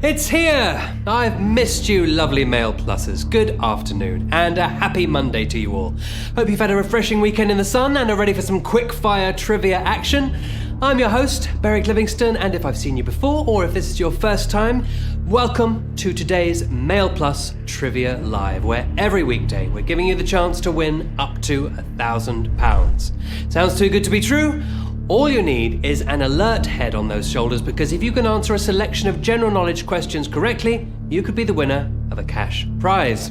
It's here! I've missed you, lovely mailpluses. Good afternoon, and a happy Monday to you all. Hope you've had a refreshing weekend in the sun and are ready for some quick-fire trivia action. I'm your host, Beric Livingston, and if I've seen you before, or if this is your first time, welcome to today's mailplus Trivia Live, where every weekday we're giving you the chance to win up to £1,000. Sounds too good to be true? All you need is an alert head on those shoulders, because if you can answer a selection of general knowledge questions correctly, you could be the winner of a cash prize.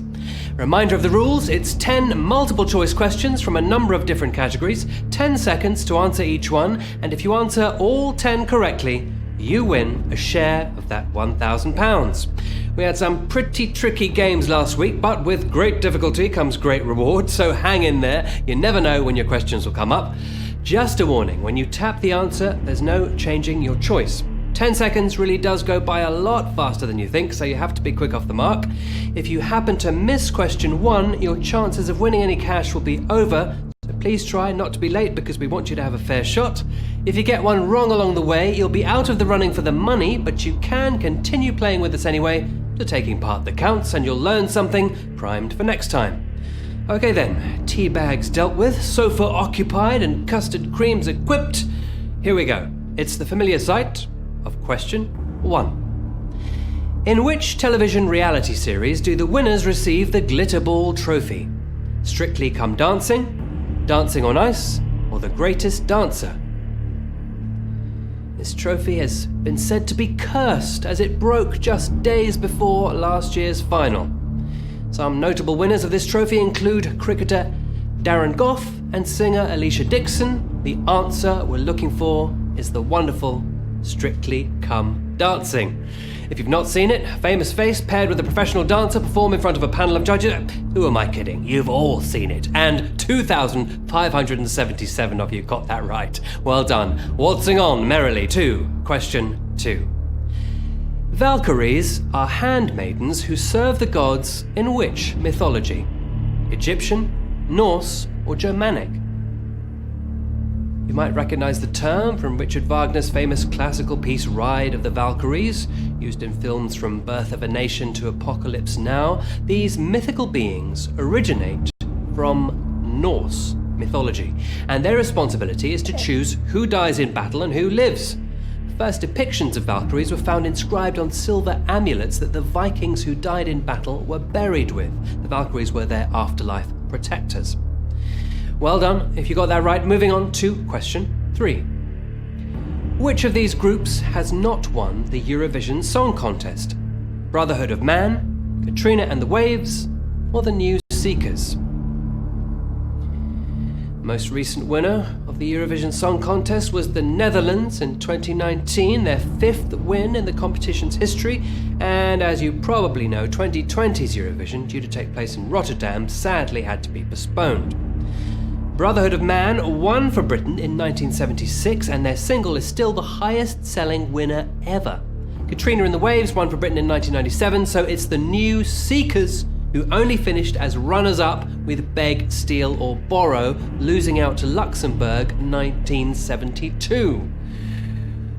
Reminder of the rules: it's 10 multiple choice questions from a number of different categories, 10 seconds to answer each one, and if you answer all 10 correctly, you win a share of that £1,000. We had some pretty tricky games last week, but with great difficulty comes great reward, so hang in there. You never know when your questions will come up. Just a warning, when you tap the answer, there's no changing your choice. 10 seconds really does go by a lot faster than you think, so you have to be quick off the mark. If you happen to miss question 1, your chances of winning any cash will be over, so please try not to be late because we want you to have a fair shot. If you get one wrong along the way, you'll be out of the running for the money, but you can continue playing with us anyway. The taking part that counts, and you'll learn something primed for next time. Okay then, tea bags dealt with, sofa occupied, and custard creams equipped. Here we go. It's the familiar sight of question 1. In which television reality series do the winners receive the Glitter Ball trophy? Strictly Come Dancing, Dancing on Ice, or The Greatest Dancer? This trophy has been said to be cursed, as it broke just days before last year's final. Some notable winners of this trophy include cricketer Darren Gough and singer Alicia Dixon. The answer we're looking for is the wonderful Strictly Come Dancing. If you've not seen it, a famous face paired with a professional dancer perform in front of a panel of judges. Who am I kidding? You've all seen it. And 2,577 of you got that right. Well done. Waltzing on merrily to question 2. Valkyries are handmaidens who serve the gods in which mythology? Egyptian, Norse, or Germanic? You might recognize the term from Richard Wagner's famous classical piece Ride of the Valkyries, used in films from Birth of a Nation to Apocalypse Now. These mythical beings originate from Norse mythology, and their responsibility is to choose who dies in battle and who lives. First depictions of Valkyries were found inscribed on silver amulets that the Vikings who died in battle were buried with. The Valkyries were their afterlife protectors. Well done if you got that right. Moving on to question 3. Which of these groups has not won the Eurovision Song Contest? Brotherhood of Man, Katrina and the Waves, or the New Seekers? Most recent winner of the Eurovision Song Contest was the Netherlands in 2019, their 5th win in the competition's history, and as you probably know, 2020's Eurovision, due to take place in Rotterdam, sadly had to be postponed. Brotherhood of Man won for Britain in 1976, and their single is still the highest-selling winner ever. Katrina and the Waves won for Britain in 1997, so it's the New Seekers who only finished as runners-up with Beg, Steal or Borrow, losing out to Luxembourg 1972.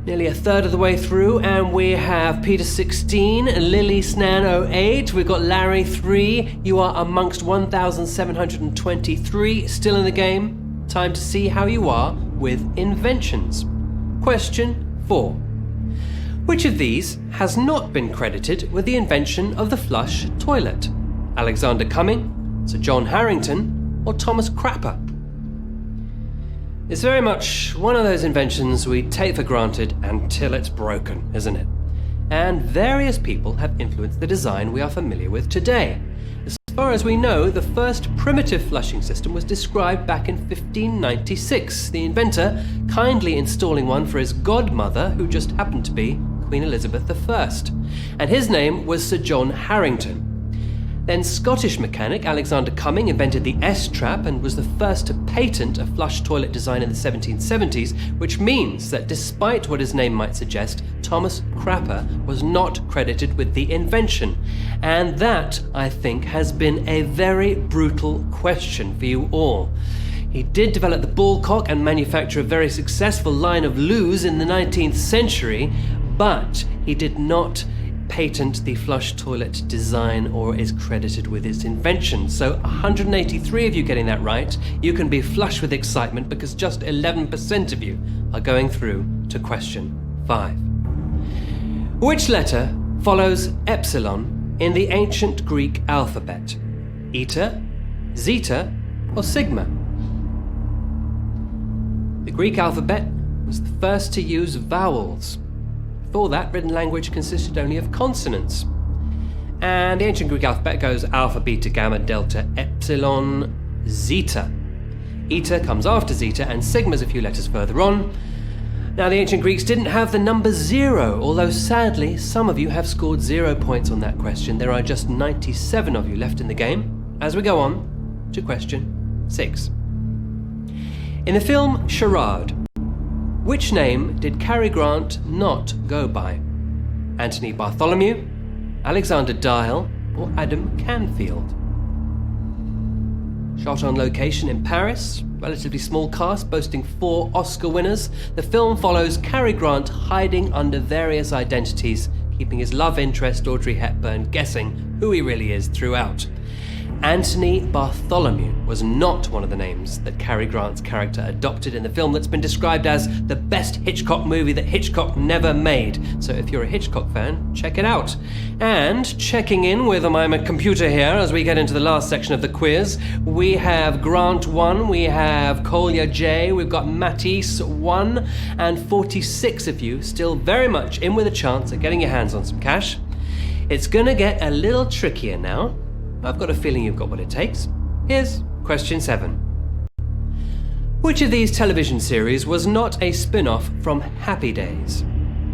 Nearly a third of the way through, and we have Peter 16, Lily Snan 08, we've got Larry 3. You are amongst 1,723 still in the game. Time to see how you are with inventions. Question 4. Which of these has not been credited with the invention of the flush toilet? Alexander Cumming, Sir John Harrington, or Thomas Crapper? It's very much one of those inventions we take for granted until it's broken, isn't it? And various people have influenced the design we are familiar with today. As far as we know, the first primitive flushing system was described back in 1596, the inventor kindly installing one for his godmother, who just happened to be Queen Elizabeth I. And his name was Sir John Harrington. Then Scottish mechanic Alexander Cumming invented the S-trap and was the first to patent a flush toilet design in the 1770s, which means that despite what his name might suggest, Thomas Crapper was not credited with the invention. And that, I think, has been a very brutal question for you all. He did develop the ball cock and manufacture a very successful line of loos in the 19th century, but he did not patent the flush toilet design or is credited with its invention. So 183 of you getting that right. You can be flush with excitement because just 11% of you are going through to question 5. Which letter follows epsilon in the ancient Greek alphabet? Eta, zeta, or sigma? The Greek alphabet was the first to use vowels. Before that, written language consisted only of consonants. And the ancient Greek alphabet goes alpha, beta, gamma, delta, epsilon, zeta. Eta comes after zeta, and sigma's a few letters further on. Now, the ancient Greeks didn't have the number 0, although sadly, some of you have scored 0 points on that question. There are just 97 of you left in the game, as we go on to question 6. In the film Charade, which name did Cary Grant not go by? Anthony Bartholomew, Alexander Dial, or Adam Canfield? Shot on location in Paris, relatively small cast boasting 4 Oscar winners, the film follows Cary Grant hiding under various identities, keeping his love interest Audrey Hepburn guessing who he really is throughout. Anthony Bartholomew was not one of the names that Cary Grant's character adopted in the film that's been described as the best Hitchcock movie that Hitchcock never made. So if you're a Hitchcock fan, check it out. And checking in with my computer here as we get into the last section of the quiz, we have Grant 1, we have Kolya J, we've got Matisse 1, and 46 of you still very much in with a chance at getting your hands on some cash. It's gonna get a little trickier now. I've got a feeling you've got what it takes. Here's question 7. Which of these television series was not a spin-off from Happy Days?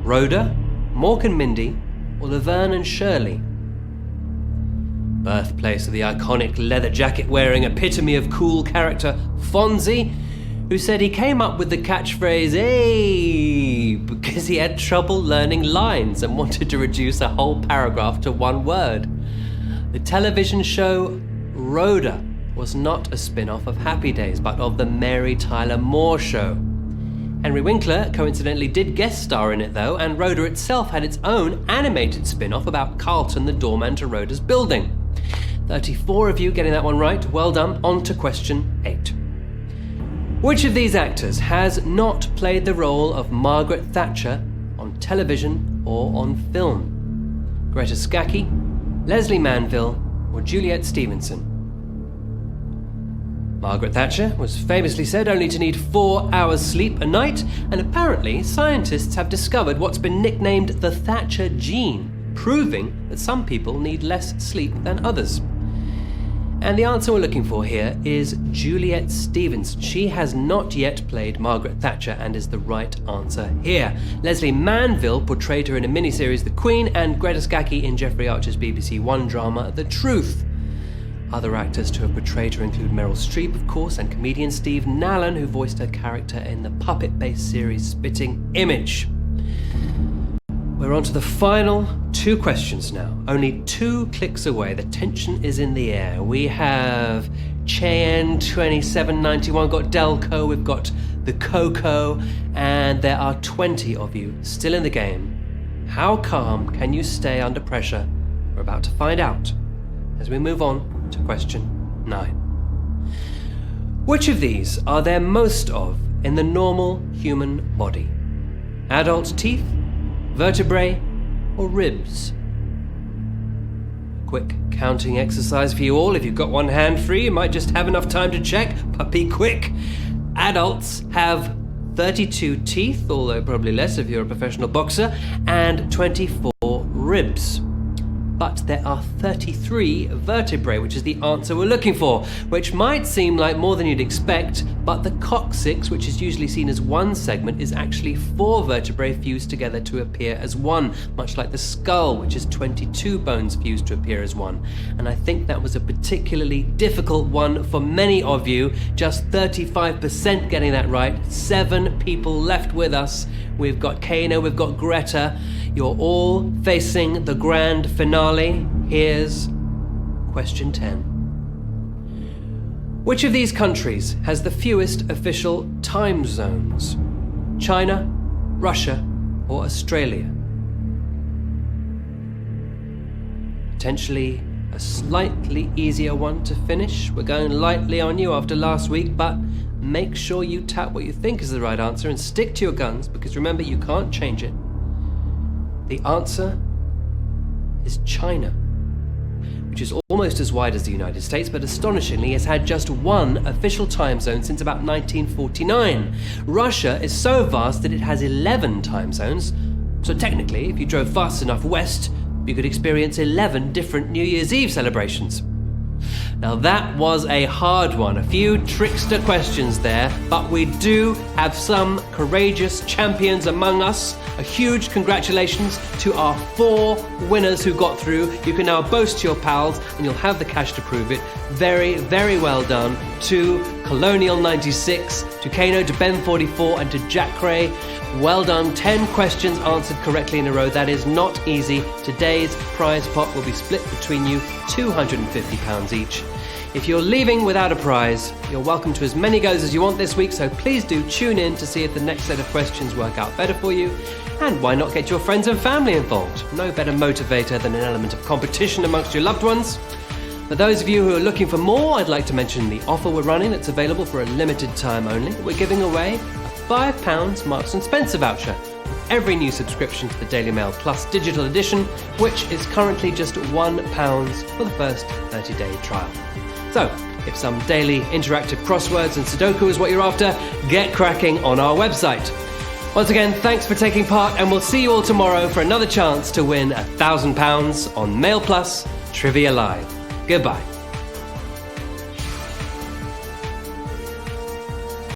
Rhoda, Mork and Mindy, or Laverne and Shirley? Birthplace of the iconic leather jacket-wearing epitome of cool character Fonzie, who said he came up with the catchphrase "Hey" because he had trouble learning lines and wanted to reduce a whole paragraph to one word. The television show Rhoda was not a spin-off of Happy Days, but of the Mary Tyler Moore Show. Henry Winkler coincidentally did guest star in it though, and Rhoda itself had its own animated spin-off about Carlton, the doorman to Rhoda's building. 34 of you getting that one right, well done. On to question 8. Which of these actors has not played the role of Margaret Thatcher on television or on film? Greta Scacchi, Leslie Manville, or Juliet Stevenson? Margaret Thatcher was famously said only to need 4 hours sleep a night, and apparently scientists have discovered what's been nicknamed the Thatcher gene, proving that some people need less sleep than others. And the answer we're looking for here is Juliet Stevenson. She has not yet played Margaret Thatcher and is the right answer here. Leslie Manville portrayed her in a miniseries The Queen, and Greta Scacchi in Geoffrey Archer's BBC One drama The Truth. Other actors to have portrayed her include Meryl Streep, of course, and comedian Steve Nallen, who voiced her character in the puppet-based series Spitting Image. We're on to the final 2 questions now. Only 2 clicks away. The tension is in the air. We have Cheyenne 2791, got Delco, we've got the Coco, and there are 20 of you still in the game. How calm can you stay under pressure? We're about to find out as we move on to question 9. Which of these are there most of in the normal human body? Adult teeth, vertebrae, or ribs? Quick counting exercise for you all. If you've got one hand free, you might just have enough time to check, but be quick. Adults have 32 teeth, although probably less if you're a professional boxer, and 24 ribs. But there are 33 vertebrae, which is the answer we're looking for, which might seem like more than you'd expect, but the coccyx, which is usually seen as one segment, is actually 4 vertebrae fused together to appear as one, much like the skull, which is 22 bones fused to appear as one. And I think that was a particularly difficult one for many of you, just 35% getting that right. 7 people left with us. We've got Kano, we've got Greta. You're all facing the grand finale. Here's question 10. Which of these countries has the fewest official time zones? China, Russia, or Australia? potentially a slightly easier one to finish. We're going lightly on you after last week, but make sure you tap what you think is the right answer and stick to your guns, because remember, you can't change it. The answer is China, which is almost as wide as the United States, but astonishingly has had just one official time zone since about 1949. Russia is so vast that it has 11 time zones, so technically, if you drove fast enough west, you could experience 11 different New Year's Eve celebrations. Now that was a hard one, a few trickster questions there, but we do have some courageous champions among us. A huge congratulations to our 4 winners who got through. You can now boast to your pals and you'll have the cash to prove it. Very, very well done to Colonial 96, to Kano, to Ben 44 and to Jack Ray. Well done, 10 questions answered correctly in a row. That is not easy. Today's prize pot will be split between you, £250 each. If you're leaving without a prize, you're welcome to as many goes as you want this week, so please do tune in to see if the next set of questions work out better for you. And why not get your friends and family involved? No better motivator than an element of competition amongst your loved ones. For those of you who are looking for more, I'd like to mention the offer we're running that's available for a limited time only. We're giving away a £5 Marks & Spencer voucher with every new subscription to the Daily Mail Plus digital edition, which is currently just £1 for the first 30-day trial. So, if some daily interactive crosswords and Sudoku is what you're after, get cracking on our website. Once again, thanks for taking part, and we'll see you all tomorrow for another chance to win £1,000 on Mail Plus Trivia Live. Goodbye.